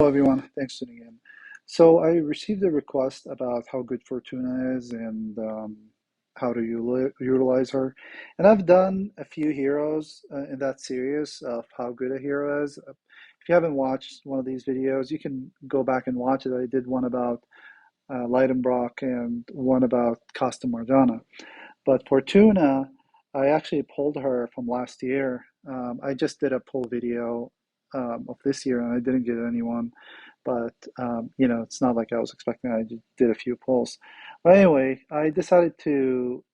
Hello, everyone. Thanks for tuning in. So I received a request about how good Fortuna is and how to utilize her. And I've done a few heroes in that series of how good a hero is. If you haven't watched one of these videos, you can go back and watch it. I did one about Leidenbrock and one about Costa Morgana. But Fortuna, I actually pulled her from last year. I just did a pull video of this year, and I didn't get anyone. But it's not like I was expecting. I just did a few pulls. But anyway, I decided to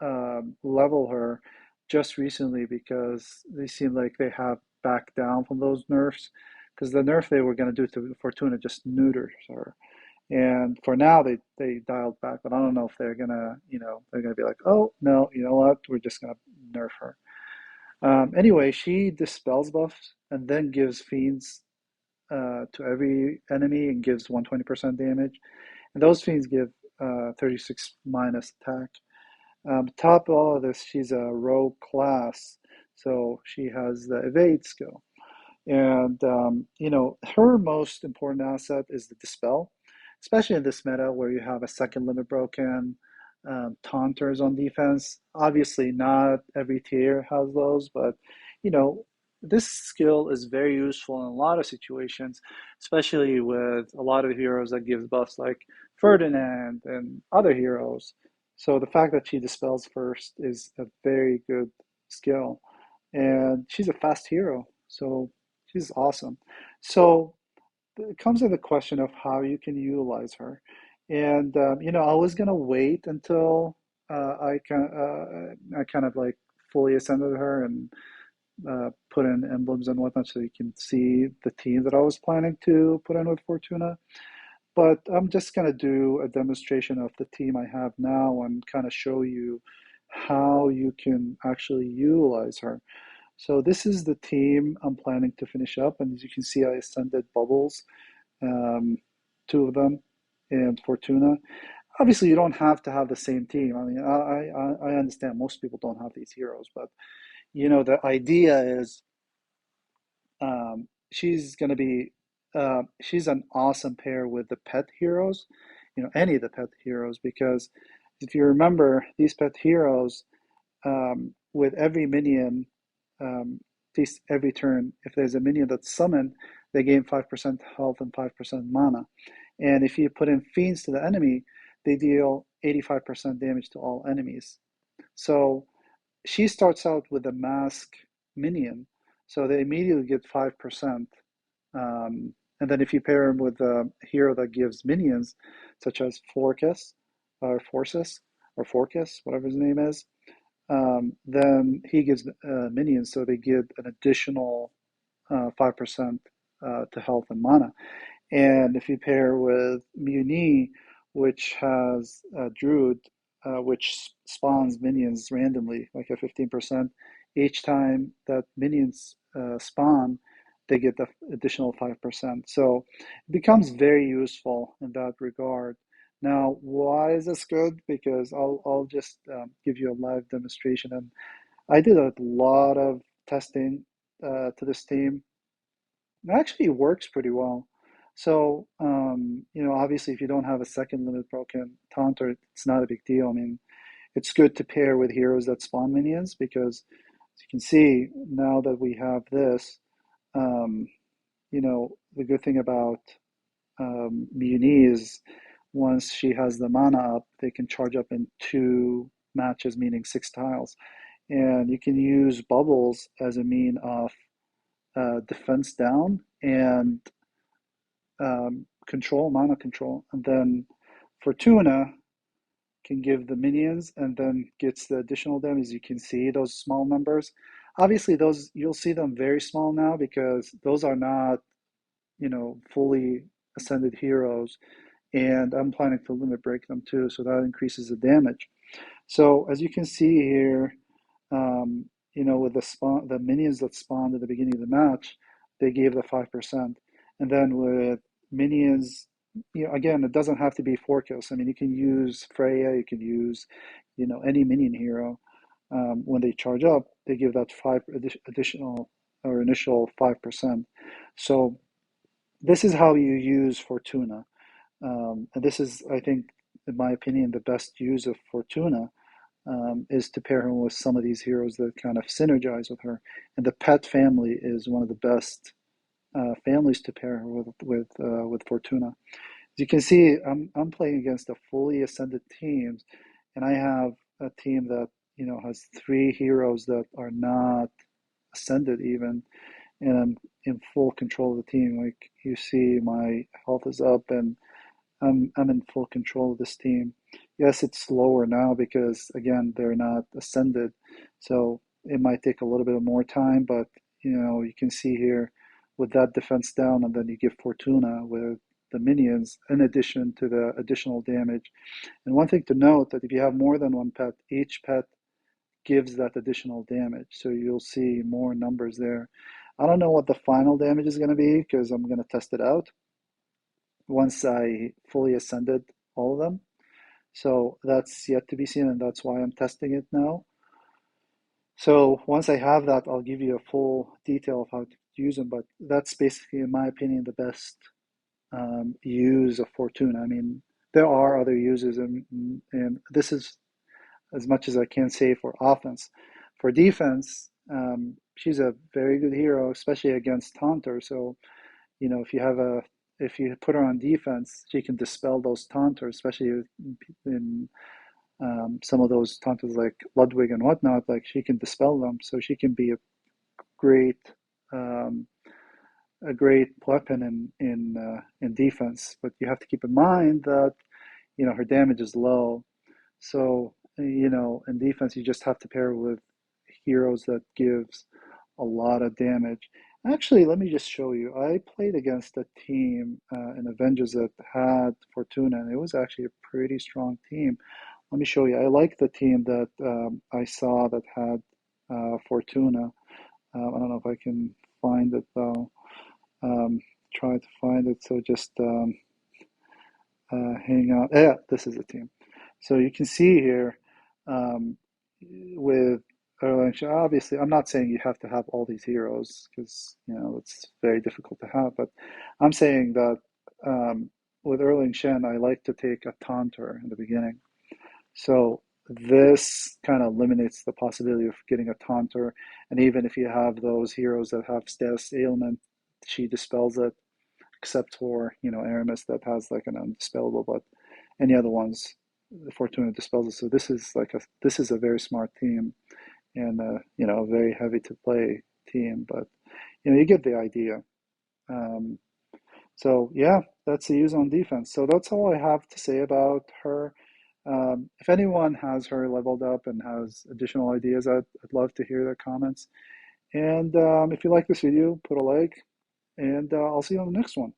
level her just recently because they seem like they have backed down from those nerfs. Because the nerf they were going to do to Fortuna just neuters her. And for now, they dialed back, but I don't know if they're gonna be like, oh no, you know what? We're just gonna nerf her. Anyway, she dispels buffs and then gives fiends to every enemy and gives 120% damage. And those fiends give 36 minus attack. Top of all of this, she's a rogue class, so she has the evade skill. And her most important asset is the dispel, especially in this meta where you have a second limit broken, taunters on defense. Obviously, not every tier has those, but you know, this skill is very useful in a lot of situations, especially with a lot of heroes that give buffs like Ferdinand and other heroes. So the fact that she dispels first is a very good skill. And she's a fast hero, so she's awesome. So it comes to the question of how you can utilize her. And I was gonna wait until I kind of like fully ascended her and put in emblems and whatnot, so you can see the team that I was planning to put in with Fortuna. But I'm just gonna do a demonstration of the team I have now and kind of show you how you can actually utilize her. So this is the team I'm planning to finish up, and as you can see, I ascended Bubbles, um, two of them, and Fortuna. Obviously, you don't have to have the same team. I mean, I understand most people don't have these heroes, but the idea is she's an awesome pair with the pet heroes, any of the pet heroes, because if you remember, these pet heroes, with every minion, at least every turn, if there's a minion that's summoned, they gain 5% health and 5% mana. And if you put in fiends to the enemy, they deal 85% damage to all enemies. So she starts out with a mask minion, so they immediately get 5%. And then if you pair him with a hero that gives minions, such as Forcus, or Forces, or Forcus, whatever his name is, then he gives minions, so they get an additional 5% to health and mana. And if you pair with Muni, which has Druid, which spawns minions randomly, like a 15%, each time that minions spawn, they get the additional 5%. So it becomes very useful in that regard. Now, why is this good? Because I'll just give you a live demonstration. And I did a lot of testing to this team. It actually works pretty well. So, obviously, if you don't have a second limit broken taunter, it's not a big deal. I mean, it's good to pair with heroes that spawn minions because, as you can see, now that we have this, um, the good thing about Muni is once she has the mana up, they can charge up in two matches, meaning 6 tiles. And you can use bubbles as a mean of defense down and control, mana control. And then Fortuna can give the minions and then gets the additional damage. You can see those small numbers. Obviously, those you'll see them very small now because those are not, fully ascended heroes. And I'm planning to limit break them too, so that increases the damage. So as you can see here, with the minions that spawned at the beginning of the match, they gave the 5%. And then with minions, again, it doesn't have to be Forkos. I mean, you can use Freya, you can use, any minion hero. When they charge up, they give that additional or initial 5%. So this is how you use Fortuna. And this is, I think, in my opinion, the best use of Fortuna is to pair her with some of these heroes that kind of synergize with her. And the pet family is one of the best families to pair her with Fortuna. As you can see, I'm playing against a fully ascended team, and I have a team that has three heroes that are not ascended even, and I'm in full control of the team. Like you see, my health is up, and I'm in full control of this team. Yes, it's slower now because again they're not ascended, so it might take a little bit more time. But you can see here with that defense down, and then you give Fortuna with the minions in addition to the additional damage. And one thing to note that if you have more than one pet, each pet gives that additional damage. So you'll see more numbers there. I don't know what the final damage is going to be because I'm going to test it out once I fully ascended all of them. So that's yet to be seen, and that's why I'm testing it now. So once I have that, I'll give you a full detail of how to use them. But that's basically, in my opinion, the best use of Fortuna. I mean, there are other uses, and this is as much as I can say for offense. For defense, she's a very good hero, especially against Taunter. So, if you put her on defense, she can dispel those Taunters, especially in some of those Taunters like Ludwig and whatnot. Like she can dispel them, so she can be great, um, a great weapon in defense. But you have to keep in mind that her damage is low. So, in defense, you just have to pair with heroes that gives a lot of damage. Actually, let me just show you. I played against a team in Avengers that had Fortuna, and it was actually a pretty strong team. Let me show you. I like the team that I saw that had Fortuna. I don't know if I can find it though. Um, Try to find it. So just hang on. Yeah, this is the team. So you can see here um, with Erlang, obviously, I'm not saying you have to have all these heroes because it's very difficult to have, but I'm saying that with Erling Shen, I like to take a taunter in the beginning. So this kind of eliminates the possibility of getting a taunter, and even if you have those heroes that have status ailment, she dispels it, except for Aramis that has like an undispellable, but any other ones, the Fortuna dispels it. So this is a very smart team and a very heavy to play team, but you get the idea. Um, so yeah, that's the use on defense. So that's all I have to say about her. If anyone has her leveled up and has additional ideas, I'd love to hear their comments. And if you like this video, put a like, and I'll see you on the next one.